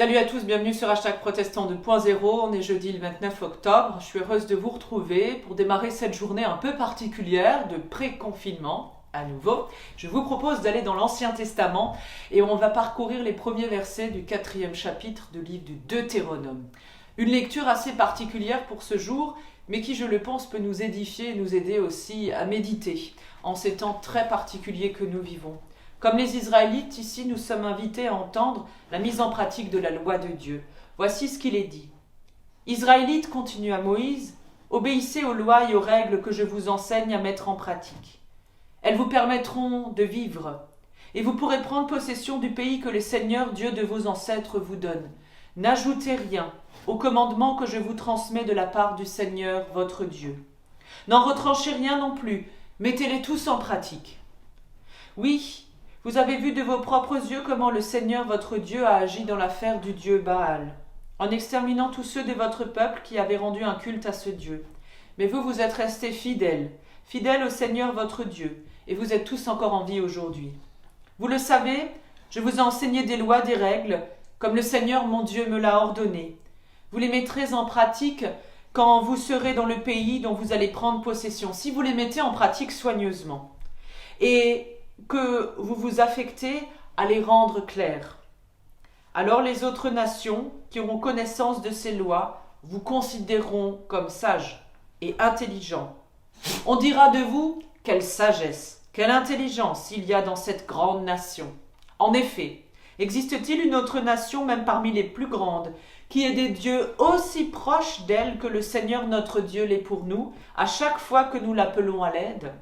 Salut à tous, bienvenue sur #protestant 2.0, on est jeudi le 29 octobre, je suis heureuse de vous retrouver pour démarrer cette journée un peu particulière de pré-confinement. À nouveau, je vous propose d'aller dans l'Ancien Testament et on va parcourir les premiers versets du 4e chapitre du livre du Deutéronome. Une lecture assez particulière pour ce jour, mais qui, je le pense, peut nous édifier et nous aider aussi à méditer en ces temps très particuliers que nous vivons. Comme les Israélites, ici, nous sommes invités à entendre la mise en pratique de la loi de Dieu. Voici ce qu'il est dit. Israélites, continua Moïse, obéissez aux lois et aux règles que je vous enseigne à mettre en pratique. Elles vous permettront de vivre, et vous pourrez prendre possession du pays que le Seigneur, Dieu de vos ancêtres, vous donne. N'ajoutez rien aux commandements que je vous transmets de la part du Seigneur, votre Dieu. N'en retranchez rien non plus, mettez-les tous en pratique. Oui, vous avez vu de vos propres yeux comment le Seigneur votre Dieu a agi dans l'affaire du Dieu Baal, en exterminant tous ceux de votre peuple qui avaient rendu un culte à ce Dieu. Mais vous, vous êtes restés fidèles au Seigneur votre Dieu, et vous êtes tous encore en vie aujourd'hui. Vous le savez, je vous ai enseigné des lois, des règles, comme le Seigneur mon Dieu me l'a ordonné. Vous les mettrez en pratique quand vous serez dans le pays dont vous allez prendre possession, si vous les mettez en pratique soigneusement. Et que vous vous affectez à les rendre clairs. Alors les autres nations qui auront connaissance de ces lois vous considéreront comme sages et intelligents. On dira de vous quelle sagesse, quelle intelligence il y a dans cette grande nation. En effet, existe-t-il une autre nation, même parmi les plus grandes, qui ait des dieux aussi proches d'elle que le Seigneur notre Dieu l'est pour nous, à chaque fois que nous l'appelons à l'aide ?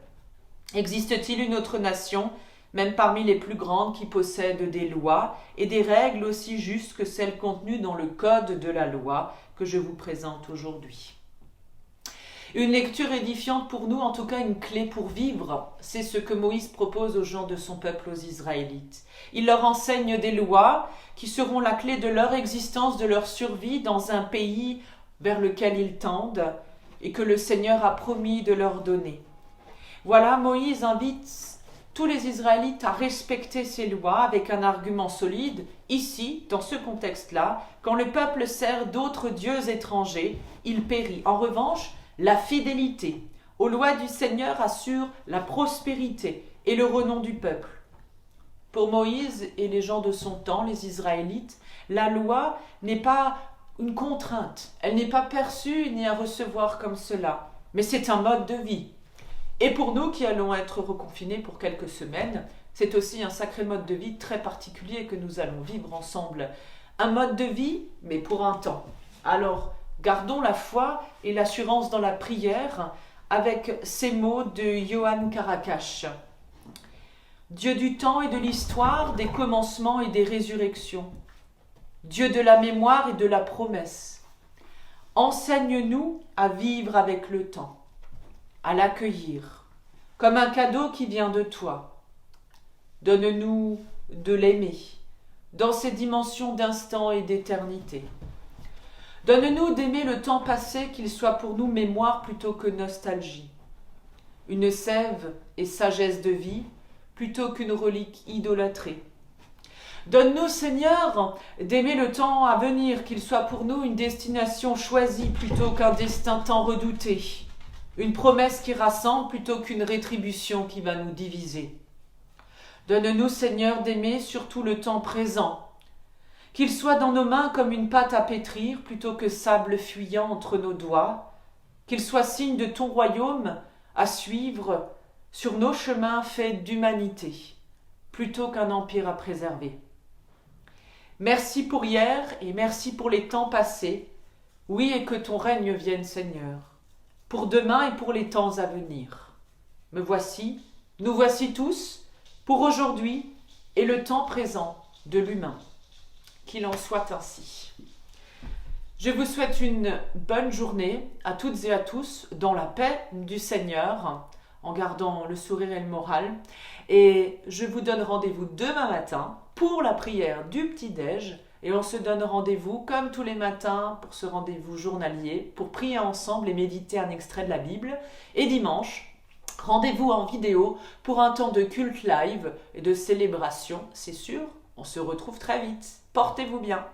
Existe-t-il une autre nation, même parmi les plus grandes, qui possède des lois et des règles aussi justes que celles contenues dans le code de la loi que je vous présente aujourd'hui ? Une lecture édifiante pour nous, en tout cas une clé pour vivre, c'est ce que Moïse propose aux gens de son peuple, aux Israélites. Il leur enseigne des lois qui seront la clé de leur existence, de leur survie dans un pays vers lequel ils tendent et que le Seigneur a promis de leur donner. Voilà, Moïse invite tous les Israélites à respecter ces lois avec un argument solide. Ici, dans ce contexte-là, quand le peuple sert d'autres dieux étrangers, il périt. En revanche, la fidélité aux lois du Seigneur assure la prospérité et le renom du peuple. Pour Moïse et les gens de son temps, les Israélites, la loi n'est pas une contrainte. Elle n'est pas perçue ni à recevoir comme cela, mais c'est un mode de vie. Et pour nous qui allons être reconfinés pour quelques semaines, c'est aussi un sacré mode de vie très particulier que nous allons vivre ensemble. Un mode de vie, mais pour un temps. Alors, gardons la foi et l'assurance dans la prière avec ces mots de Johann Caracas. Dieu du temps et de l'histoire, des commencements et des résurrections. Dieu de la mémoire et de la promesse. Enseigne-nous à vivre avec le temps, à l'accueillir, comme un cadeau qui vient de toi. Donne-nous de l'aimer, dans ses dimensions d'instant et d'éternité. Donne-nous d'aimer le temps passé, qu'il soit pour nous mémoire plutôt que nostalgie. Une sève et sagesse de vie, plutôt qu'une relique idolâtrée. Donne-nous, Seigneur, d'aimer le temps à venir, qu'il soit pour nous une destination choisie plutôt qu'un destin tant redouté. Une promesse qui rassemble plutôt qu'une rétribution qui va nous diviser. Donne-nous, Seigneur, d'aimer surtout le temps présent, qu'il soit dans nos mains comme une pâte à pétrir plutôt que sable fuyant entre nos doigts, qu'il soit signe de ton royaume à suivre sur nos chemins faits d'humanité, plutôt qu'un empire à préserver. Merci pour hier et merci pour les temps passés. Oui, et que ton règne vienne, Seigneur, pour demain et pour les temps à venir. Me voici, nous voici tous, pour aujourd'hui et le temps présent de l'humain. Qu'il en soit ainsi. Je vous souhaite une bonne journée à toutes et à tous dans la paix du Seigneur, en gardant le sourire et le moral. Et je vous donne rendez-vous demain matin pour la prière du petit-déj. Et on se donne rendez-vous comme tous les matins pour ce rendez-vous journalier, pour prier ensemble et méditer un extrait de la Bible. Et dimanche, rendez-vous en vidéo pour un temps de culte live et de célébration, c'est sûr. On se retrouve très vite. Portez-vous bien.